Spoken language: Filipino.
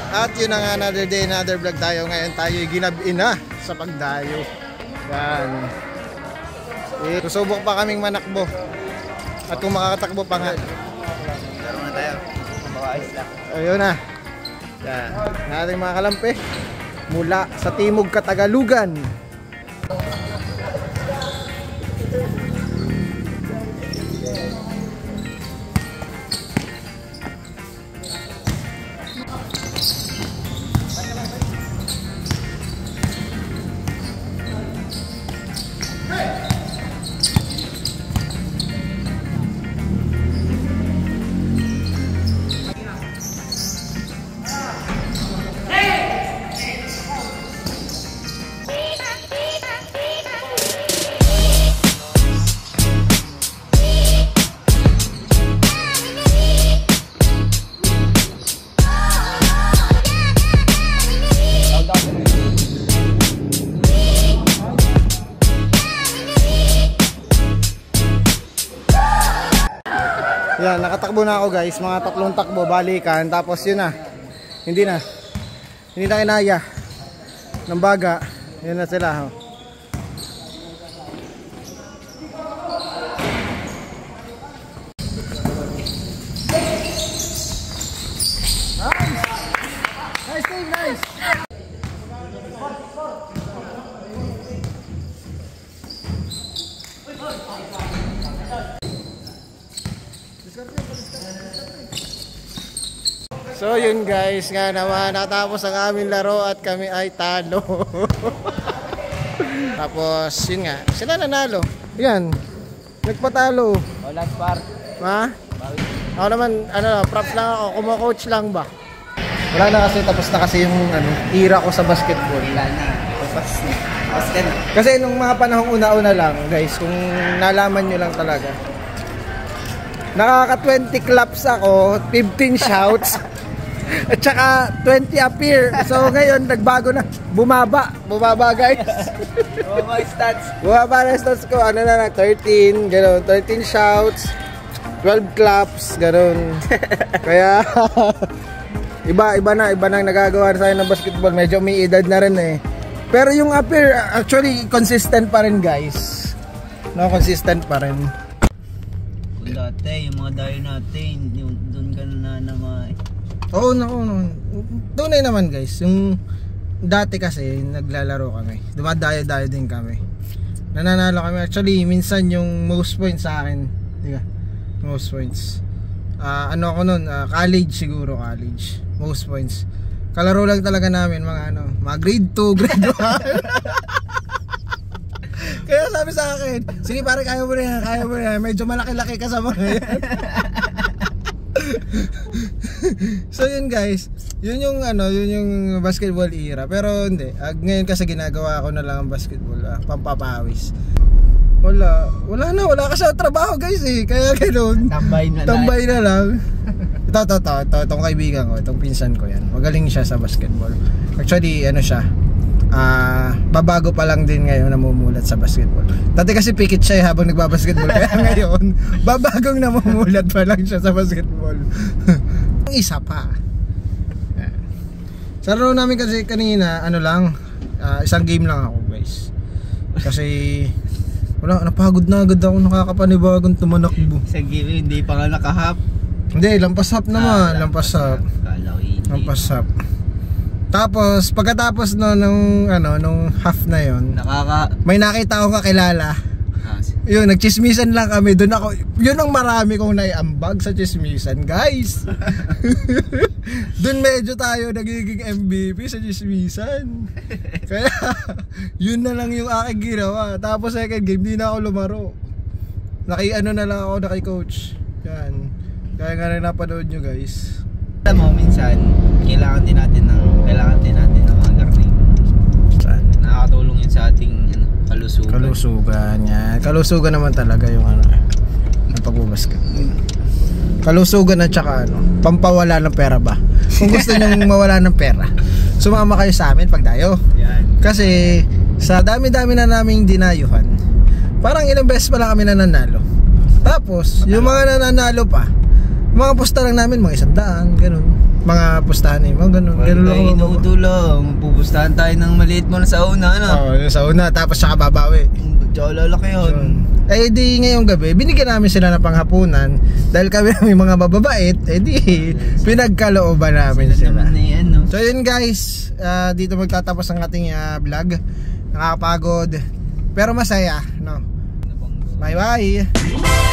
At yun na nga, another day, another vlog tayo. Ngayon tayo ginabi na sa pagdayo. Yan. Susubok pa kaming manakbo. At kung makakatakbo pa nga. Laro na tayo. Makaayos lang. Ayun na. Yan. Nating mga kalampi. Mula sa Timog Katagalugan. Yan, nakatakbo na ako guys, mga 3 takbo, balikan, tapos yun na. Hindi na kinaya ng baga. Yun na sila. Nice team, nice. So yun guys, nga naman natapos ang aming laro at kami ay talo. Tapos yun nga, sila nanalo. Yan, nagpatalo. Last part. Ha? Ako naman, props lang ako, kumo-coach lang ba? Wala na kasi, tapos na kasi yung era ko sa basketball. Wala na, tapos na. Kasi nung mga panahong una-una lang guys, kung nalaman nyo lang talaga, nakaka 20 claps ako, 15 shouts. At saka 20 appear. So ngayon nagbago na. Bumaba guys. Bumaba yung stats. Bumaba na stats ko. Ano na 13, gano'n. 13 shouts, 12 claps, gano'n. Kaya iba na nagagawa sa akin ng basketball. Medyo may edad na rin eh. Pero yung appear actually consistent pa rin guys. No, consistent pa rin. Kung dati, yung mga dayo natin, doon ka na naman. Oo, no. Tunay naman guys. Yung dati kasi naglalaro kami. Dumadayo-dayo din kami. Nananalo kami. Actually, minsan yung most points sa akin. Diba? Most points. Ano ako nun? College siguro, college. Most points. Kalaro lang talaga namin mga grade 2, grade 1. Kaya sabi sa akin, sige pare, kaya mo na yan. Medyo malaki-laki ka sa mga yan. So yun guys, yun yung basketball era. Pero hindi, ngayon kasi ginagawa ko na lang ang basketball, pampapawis. Wala kasi trabaho guys eh. Kaya ganoon, tambay na lang. Itong kaibigan ko, itong pinsan ko yan, magaling siya sa basketball. Actually siya, babago pa lang din ngayon namumulat sa basketball. Dati kasi pikit siya habang nagbabasketball. Kaya ngayon babagong namumulat pa lang siya sa basketball. Ang isa pa, sa laro namin kasi kanina isang game lang ako guys. Kasi napagod na agad ako, nakakapanibagong tumanakbo. Sa game hindi pa nga nakahap. Hindi, lampas hap naman. Lampas hap. Tapos pagkatapos nung half na yon, may nakita akong kakilala. Yun, nagchismisan lang kami. Doon ako, yun ang marami kong naiambag sa chismisan, guys. Doon medyo tayo nagiging MVP sa chismisan. Kaya yun na lang yung aking ginawa. Tapos second game, di na ako lumaro. Na lang ako, coach. Yan. Kaya nga rin napanood nyo guys. Alam mo, minsan kailangan din natin ng mga gardening. Saan? Nakakatulong yun sa ating kalusugan yan. Kalusugan naman talaga yung ng pagbabasket. Kalusugan at saka pampawala ng pera ba? Kung gusto nyo mawala ng pera, sumama kayo sa amin pagdayo. Yan. Kasi sa dami-dami na naming dinayuhan, parang ilang beses pa lang kami nananalo. Tapos yung mga nananalo pa, Mga pusta lang namin, mga 100, ganun. Mga pustahan eh, mga ganun. Ganun lang ako. Inuuto lang, pupustahan tayo ng maliit mo na sa una, ano? Oo, yung sa una, tapos saka babawi. Tsaka lalaki yun. Eh di ngayong gabi, binigyan namin sila ng panghapunan. Dahil kami may mga bababait, eh di pinagkalooban namin sila. So yun guys, dito magtatapos ang ating vlog. Nakakapagod, pero masaya, no? Bye bye!